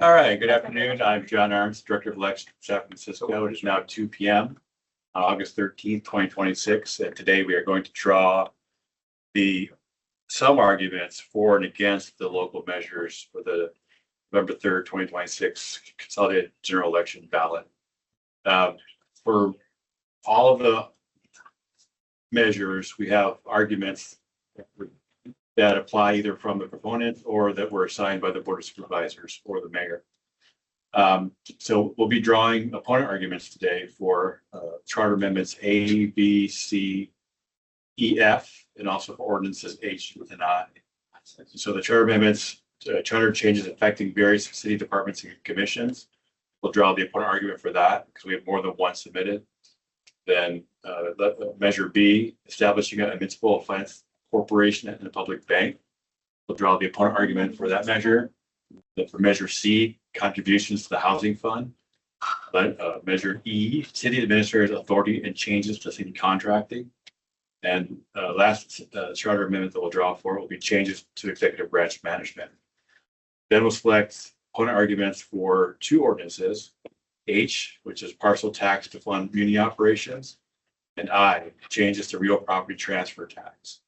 All right, good afternoon. I'm John Arms, Director of Elections for San Francisco. It is now 2 p.m. on August 13th, 2026. And today we are going to draw some arguments for and against the local measures for the November 3rd, 2026 consolidated general election ballot. For all of the measures, we have arguments that apply either from the proponent or that were assigned by the Board of Supervisors or the mayor. So we'll be drawing opponent arguments today for charter amendments A, B, C, E, F, and also for ordinances H with an I. So the charter amendments, charter changes affecting various city departments and commissions. We'll draw the opponent argument for that because we have more than one submitted. Then measure B, establishing a municipal finance corporation and a public bank. We'll draw the opponent argument for that measure. Then for measure C, contributions to the housing fund. Measure E, city administrator's authority and changes to city contracting. And last charter amendment that we'll draw for will be changes to executive branch management. Then we'll select opponent arguments for two ordinances, H, which is parcel tax to fund muni operations, and I, changes to real property transfer tax.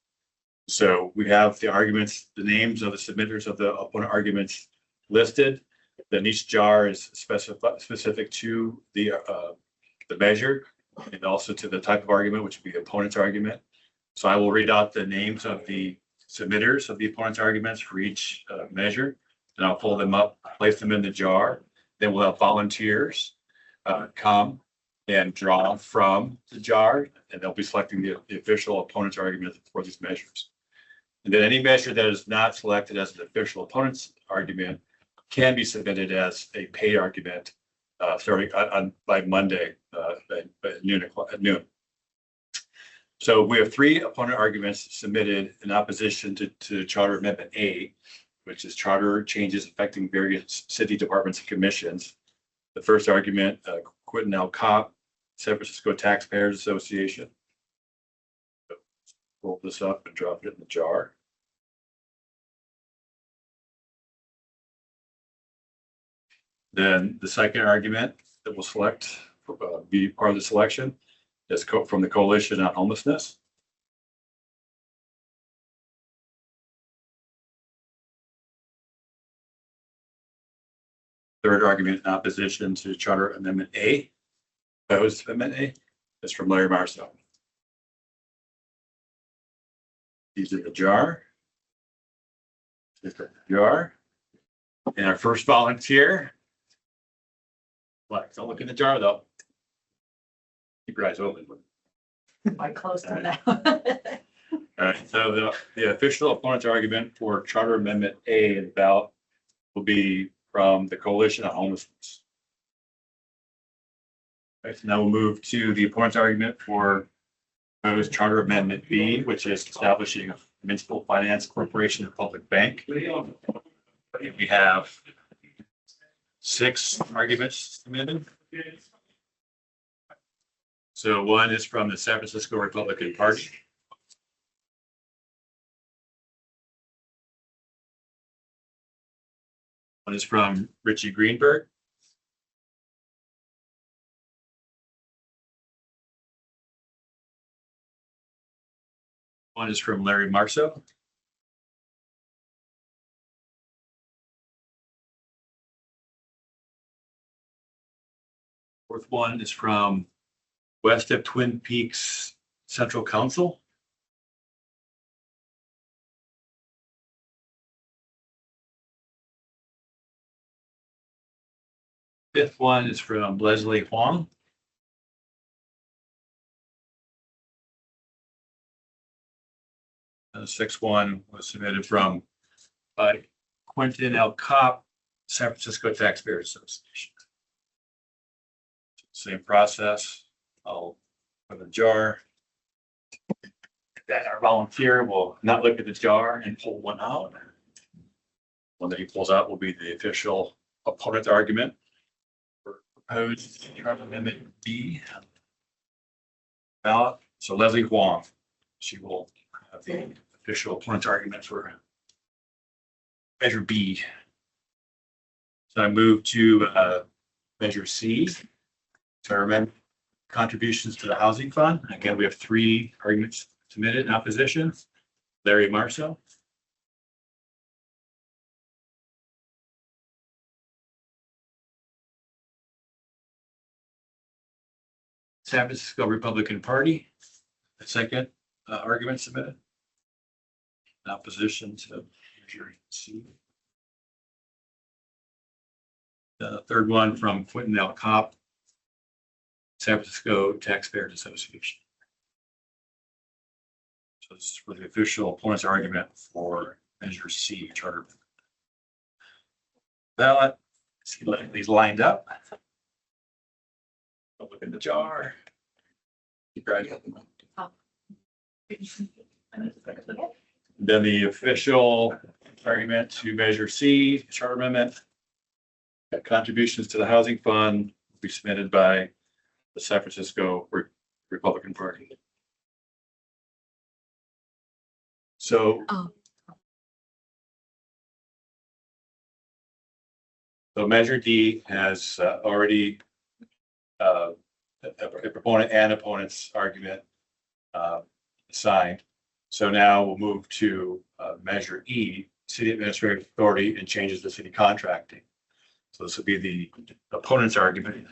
So we have the arguments, the names of the submitters of the opponent arguments listed. Then each jar is specific to the measure and also to the type of argument, which would be the opponent's argument. So I will read out the names of the submitters of the opponent's arguments for each measure, and I'll pull them up, place them in the jar. Then we'll have volunteers come and draw from the jar, and they'll be selecting the official opponent's argument for these measures. And then any measure that is not selected as an official opponent's argument can be submitted as a paid argument starting by Monday at noon. So we have three opponent arguments submitted in opposition to Charter Amendment A, which is charter changes affecting various city departments and commissions. The first argument, Quentin L. Kopp, San Francisco Taxpayers Association. Roll this up and drop it in the jar. Then the second argument that we'll select, be part of the selection, is from the Coalition on Homelessness. Third argument in opposition to Charter Amendment A, proposed Amendment A, is from Larry Marceau. These are the jar. And our first volunteer. Don't look in the jar though. Keep your eyes open. I closed them now. All right. So the official opponent's argument for Charter Amendment A in the ballot will be from the Coalition on Homelessness. All right, so now we'll move to the opponent's argument for proposed Charter Amendment B, which is establishing a municipal finance corporation and public bank. We have 6 arguments submitted. So one is from the San Francisco Republican Party. One is from Richie Greenberg. One is from Larry Marceau. Fourth one is from West of Twin Peaks Central Council. Fifth one is from Leslie Huang. And the sixth one was submitted from Quentin L. Kopp, San Francisco Taxpayers Association. Same process. I'll put in a jar. Then our volunteer will not look at the jar and pull one out. One that he pulls out will be the official opponent's argument for proposed Charter Amendment B ballot. So Leslie Huang, she will have the official opponent's argument for measure B. So I move to measure C, determine contributions to the housing fund. Again, we have 3 arguments submitted in opposition. Larry Marso. San Francisco Republican Party. The second argument submitted. In opposition to measure C. The third one from Quentin L. Kopp, San Francisco Taxpayers Association. So this is for the official opponent's argument for measure C, charter. Ballot. See these lined up. Look in the jar. Then the official argument to measure C, charter amendment. Contributions to the housing fund will be submitted by the San Francisco Republican Party. So, so measure D has already a proponent and opponent's argument signed. So now we'll move to measure E, city administrative authority and changes to city contracting. So this will be the opponent's argument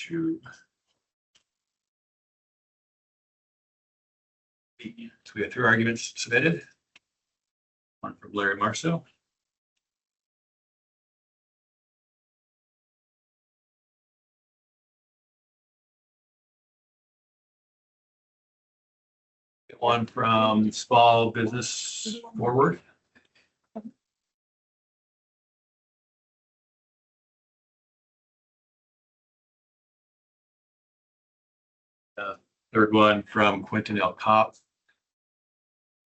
to so we have 3 arguments submitted. One from Larry Marso. One from Small Business Forward. Third one from Quentin L. Kopp,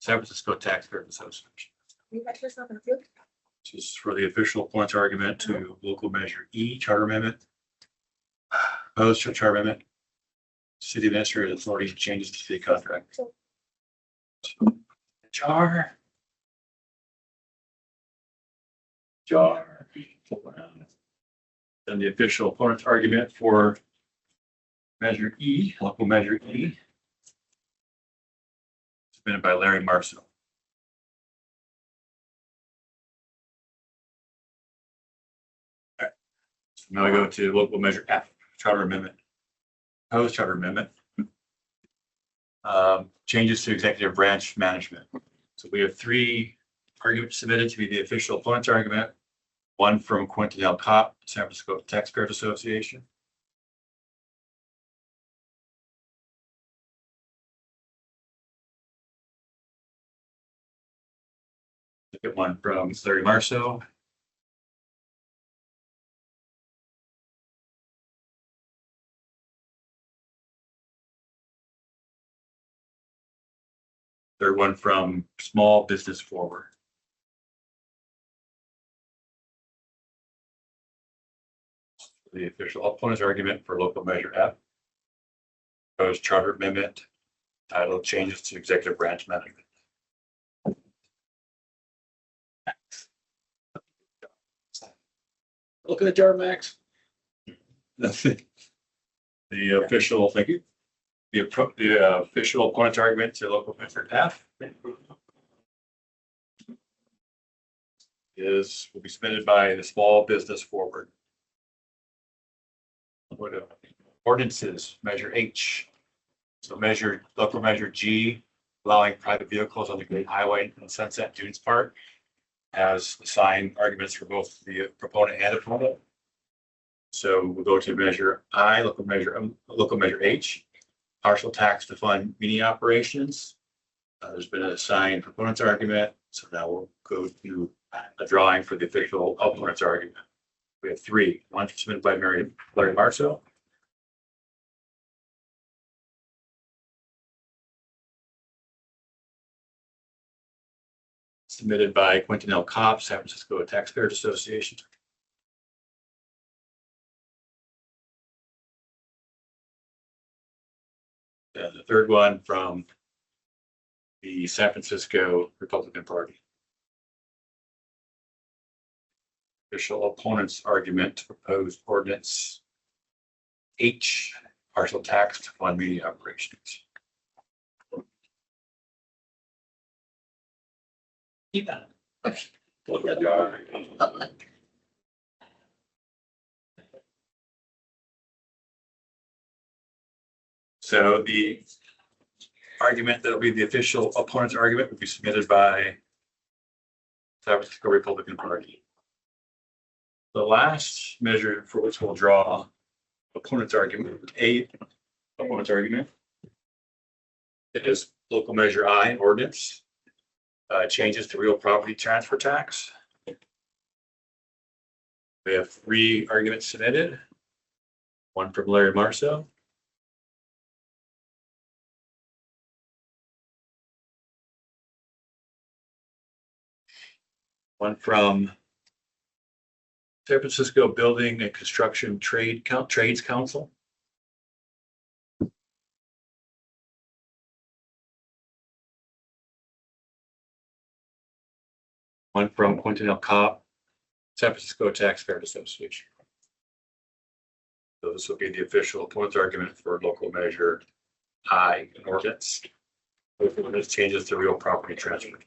San Francisco Taxpayers Association. This is for the official points argument to local measure E, charter amendment. Proposed charter amendment. City administrative authority changes to city contract. Jar. Then the official opponent's argument for measure E, local measure E. Submitted by Larry Marso. All right. So now we go to local measure F, charter amendment. Proposed charter amendment. Changes to executive branch management. So we have 3 arguments submitted to be the official opponent's argument. One from Quentin L. Kopp, San Francisco Taxpayers Association. Second one from Larry Marso. Third one from Small Business Forward. The official opponent's argument for local measure F. Proposed charter amendment, title changes to executive branch management. Look at the jar, Max. The official, thank you. The official opponent's argument to local measure F will be submitted by the Small Business Forward. What ordinances, measure H. So local measure G, allowing private vehicles on the Great Highway and Sunset Dunes Park, has assigned arguments for both the proponent and opponent. So we'll go to measure I, local measure H, partial tax to fund mini operations. There's been an assigned proponent's argument. So now we'll go to a drawing for the official opponent's argument. We have 3. One submitted by Larry Marso. Submitted by Quentin L. Kopp, San Francisco Taxpayers Association. And the third one from the San Francisco Republican Party. official opponent's argument to proposed ordinance H, partial tax to fund media operations. You got So the argument that'll be the official opponent's argument will be submitted by San Francisco Republican Party. The last measure for which we'll draw opponent's argument, opponent's argument, it is local measure I ordinance, changes to real property transfer tax. We have 3 arguments submitted. One from Larry Marceau. One from San Francisco Building and Construction Trades Council. One from Quentin L. Cobb, San Francisco Taxpayers Association. So this will be the official opponent's argument for local measure I ordinance. This changes to real property transfer.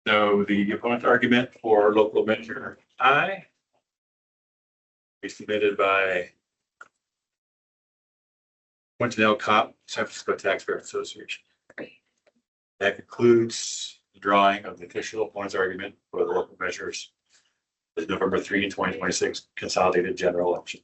So the opponent's argument for local measure I be submitted by Quentin L. Cobb, San Francisco Taxpayers Association. That concludes the drawing of the official opponent's argument for the local measures. The November 3, 2026 consolidated general election.